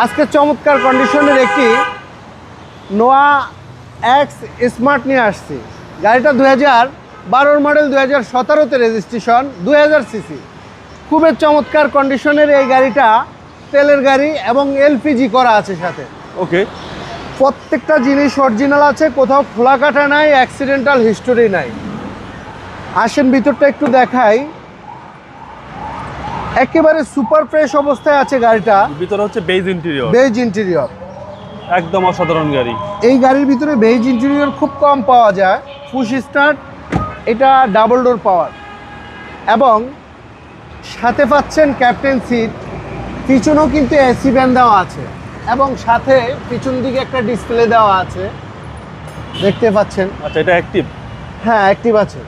আজকে চমৎকার কন্ডিশনের একটি নোয়া এক্স স্মার্ট নিয়ে আসছি। গাড়িটা 2012 মডেল, 2017-তে রেজিস্ট্রেশন, 2000 সিসি। খুবই চমৎকার কন্ডিশনের এই গাড়িটা তেলের গাড়ি এবং এলপিজি করা আছে সাথে। ওকে, প্রত্যেকটা জিনিস অরিজিনাল আছে, কোথাও খোলা কাটা নাই, অ্যাক্সিডেন্টাল হিস্টোরি নাই। আসেন ভিতরটা একটু দেখাই। একেবারে সুপার ফ্রেশ অবস্থায় আছে গাড়িটা। ভিতরে হচ্ছে বেজ ইন্টেরিয়র, বেজ ইন্টেরিয়র, একদম অসাধারণ গাড়ি। এই গাড়ির ভিতরে বেজ ইন্টেরিয়র খুব কম পাওয়া যায়। পুশ স্টার্ট, এটা ডাবল ডোর পাওয়ার, এবং সাথে পাচ্ছেন ক্যাপ্টেন সিট। পিছনেও কিন্তু এসি ব্যান দেওয়া আছে, এবং সাথে পিছন দিকে একটা ডিসপ্লে দেওয়া আছে, দেখতে পাচ্ছেন। আচ্ছা, এটা অ্যাক্টিভ? হ্যাঁ, অ্যাক্টিভ আছে।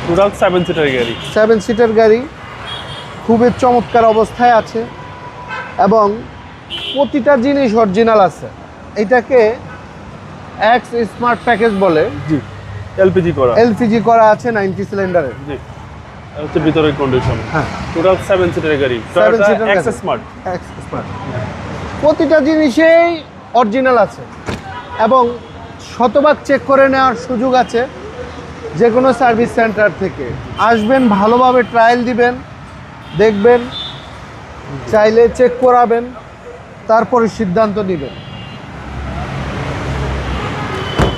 টোটাল 7 সিটার গাড়ি। 7 সিটার গাড়ি, খুবই চমৎকার অবস্থায় আছে এবং প্রতিটা জিনিস অরিজিনাল আছে। এটাকে এক্স স্মার্ট প্যাকেজ বলে। জি, এলপিজি করা। এলপিজি করা আছে 90 সিলিন্ডারের। জি, এটা হচ্ছে ভিতরের কন্ডিশন। হ্যাঁ, টোটাল 7 সিটার গাড়ি, 7 seater x smart. X smart, প্রতিটা জিনিসেই অরিজিনাল আছে এবং শতভাগ চেক করে নেওয়ার সুযোগ আছে। যে কোনো সার্ভিস সেন্টার থেকে আসবেন, ভালোভাবে ট্রায়াল দিবেন, দেখবেন, চাইলে চেক করাবেন, তারপরে সিদ্ধান্ত নেবেন।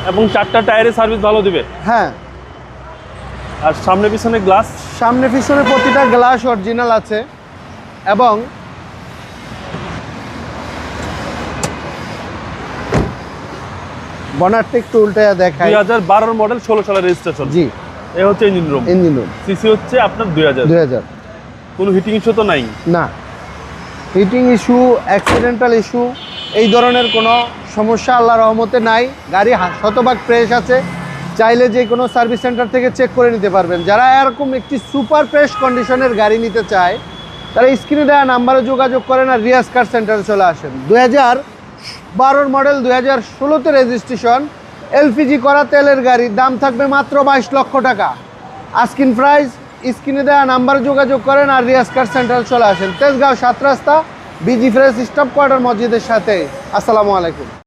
এবং 4টা টায়ারে সার্ভিস ভালো দিবে। হ্যাঁ, আর সামনে পিছনে গ্লাস। সামনে পিছনে প্রতিটা গ্লাস অরিজিনাল আছে এবং বনারটা একটু উল্টায়া দেখাই। 2012 মডেল, 16 সালের রেজিস্ট্রেশন। জি, এই হচ্ছে engine room. Engine room. CC হচ্ছে আপনার 2000। 2000। কোনো হিটিং ইস্যু তো নাই? না, হিটিং ইস্যু, অ্যাক্সিডেন্টাল ইস্যু, এই ধরনের কোনো সমস্যা আল্লাহর রহমতে নাই। গাড়ি শতভাগ ফ্রেশ আছে, চাইলে যে কোনো সার্ভিস সেন্টার থেকে চেক করে নিতে পারবেন। যারা এরকম একটি সুপার ফ্রেশ কন্ডিশনের গাড়ি নিতে চায়, তারা স্ক্রিনে দেওয়া নাম্বারে যোগাযোগ করেন আর রিয়াজ কার সেন্টারে চলে আসেন। 2012 মডেল, 2016-তে রেজিস্ট্রেশন, এলপিজি করা তেলের গাড়ি, দাম থাকবে মাত্র 22 লক্ষ টাকা। Asking price. স্ক্রিনে দেওয়া নাম্বারে যোগাযোগ করেন আর রিয়াজ কার সেন্টারে চলে আসেন। তেজগাঁও 7 রাস্তা, বিজি ফ্রেশ স্টাফ কোয়ার্টার মসজিদের সাথে। আসসালামু আলাইকুম।